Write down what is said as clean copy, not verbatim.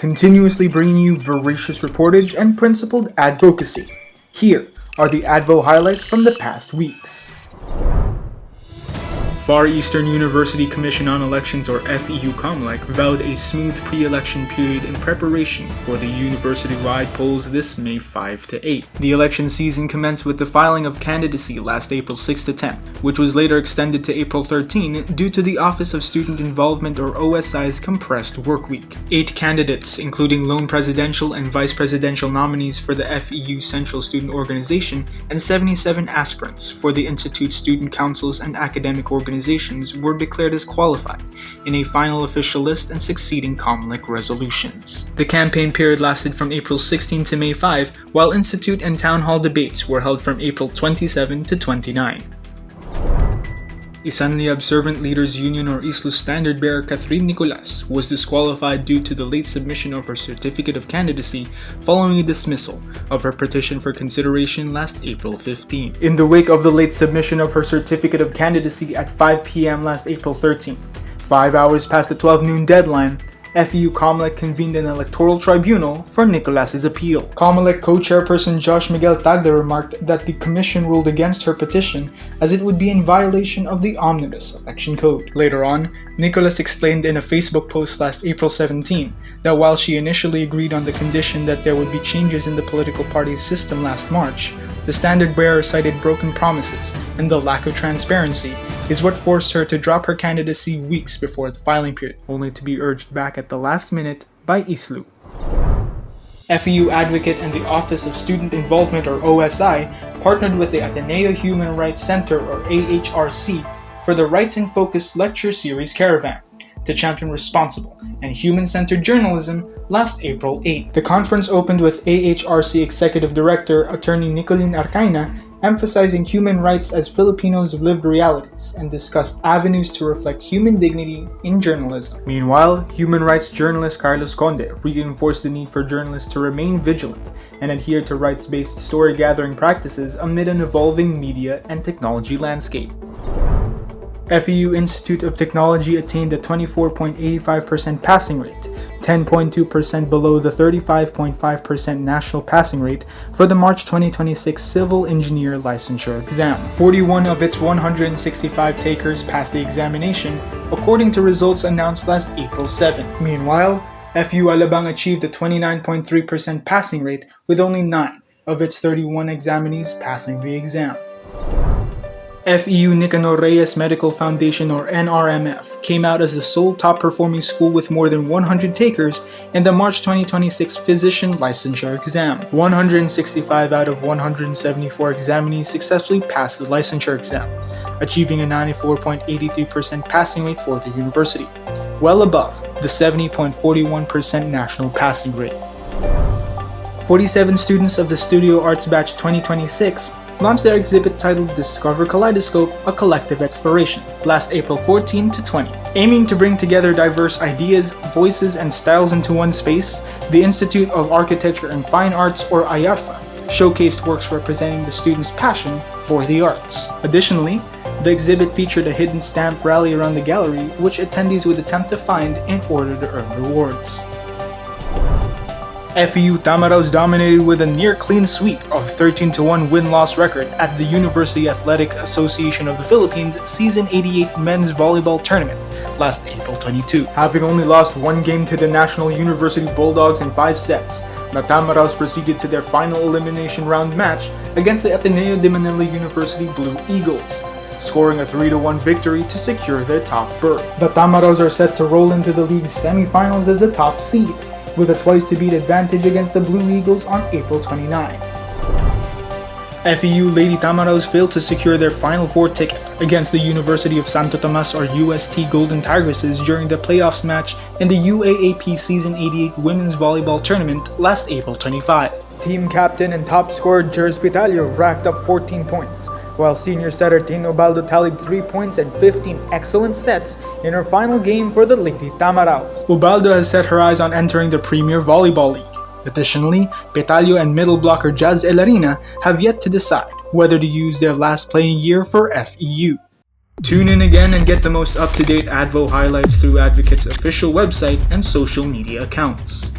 continuously bringing you voracious reportage and principled advocacy. Here are the AdvoHighlights from the past weeks. Far Eastern University Commission on Elections, or FEU COMELEC, vowed a smooth pre-election period in preparation for the university-wide polls this May 5 to 8. The election season commenced with the filing of candidacy last April 6 to 10, which was later extended to April 13 due to the Office of Student Involvement, or OSI's compressed work week. 8 candidates, including lone presidential and vice presidential nominees for the FEU Central Student Organization, and 77 aspirants for the Institute Student Councils and academic organizations were declared as qualified in a final official list and succeeding COMELEC resolutions. The campaign period lasted from April 16 to May 5, while institute and town hall debates were held from April 27 to 29. ISLU Observant Leaders Union, or ISLU standard bearer Catherine Nicolas was disqualified due to the late submission of her certificate of candidacy following a dismissal of her petition for consideration last April 15. In the wake of the late submission of her certificate of candidacy at 5 p.m. last April 13, 5 hours past the 12 noon deadline, FEU COMELEC convened an electoral tribunal for Nicolas's appeal. COMELEC co-chairperson Josh Miguel Tagle remarked that the commission ruled against her petition as it would be in violation of the Omnibus Election Code. Later on, Nicolas explained in a Facebook post last April 17 that while she initially agreed on the condition that there would be changes in the political party's system last March, the standard bearer cited broken promises and the lack of transparency is what forced her to drop her candidacy weeks before the filing period, only to be urged back at the last minute by ISLU. FEU Advocate and the Office of Student Involvement, or OSI, partnered with the Ateneo Human Rights Center, or AHRC, for the Rights in Focus Lecture Series Caravan to champion responsible and human-centered journalism last April 8. The conference opened with AHRC Executive Director Attorney Nicolene Arcaina emphasizing human rights as Filipinos' lived realities and discussed avenues to reflect human dignity in journalism. Meanwhile, human rights journalist Carlos Conde reinforced the need for journalists to remain vigilant and adhere to rights-based story-gathering practices amid an evolving media and technology landscape. FEU Institute of Technology attained a 24.85% passing rate, 10.2% below the 35.5% national passing rate for the March 2026 Civil Engineer Licensure exam. 41 of its 165 takers passed the examination, according to results announced last April 7. Meanwhile, FEU Alabang achieved a 29.3% passing rate with only 9 of its 31 examinees passing the exam. FEU Nicanor Reyes Medical Foundation, or NRMF, came out as the sole top-performing school with more than 100 takers in the March 2026 Physician Licensure exam. 165 out of 174 examinees successfully passed the licensure exam, achieving a 94.83% passing rate for the university, well above the 70.41% national passing rate. 47 students of the Studio Arts Batch 2026 launched their exhibit titled Discover Kaleidoscope, A Collective Exploration, last April 14 to 20. Aiming to bring together diverse ideas, voices, and styles into one space, the Institute of Architecture and Fine Arts, or IARFA, showcased works representing the students' passion for the arts. Additionally, the exhibit featured a hidden stamp rally around the gallery, which attendees would attempt to find in order to earn rewards. FEU Tamaraws dominated with a near-clean sweep of 13-1 win-loss record at the University Athletic Association of the Philippines Season 88 Men's Volleyball Tournament last April 22. Having only lost one game to the National University Bulldogs in 5 sets, the Tamaraws proceeded to their final elimination round match against the Ateneo de Manila University Blue Eagles, scoring a 3-1 victory to secure their top berth. The Tamaraws are set to roll into the league's semifinals as the top seed, with a twice-to-beat advantage against the Blue Eagles on April 29. FEU Lady Tamaraws failed to secure their Final Four ticket against the University of Santo Tomas, or UST Golden Tigresses, during the playoffs match in the UAAP Season 88 Women's Volleyball Tournament last April 25. Team captain and top scorer Jers Pitalio racked up 14 points, while senior setter Tino Baldo tallied 3 points and 15 excellent sets in her final game for the Lady Tamaraws. Ubaldo has set her eyes on entering the Premier Volleyball League. Additionally, Pitalio and middle blocker Jazz Elarina have yet to decide whether to use their last playing year for FEU. Tune in again and get the most up-to-date Advo highlights through Advocate's official website and social media accounts.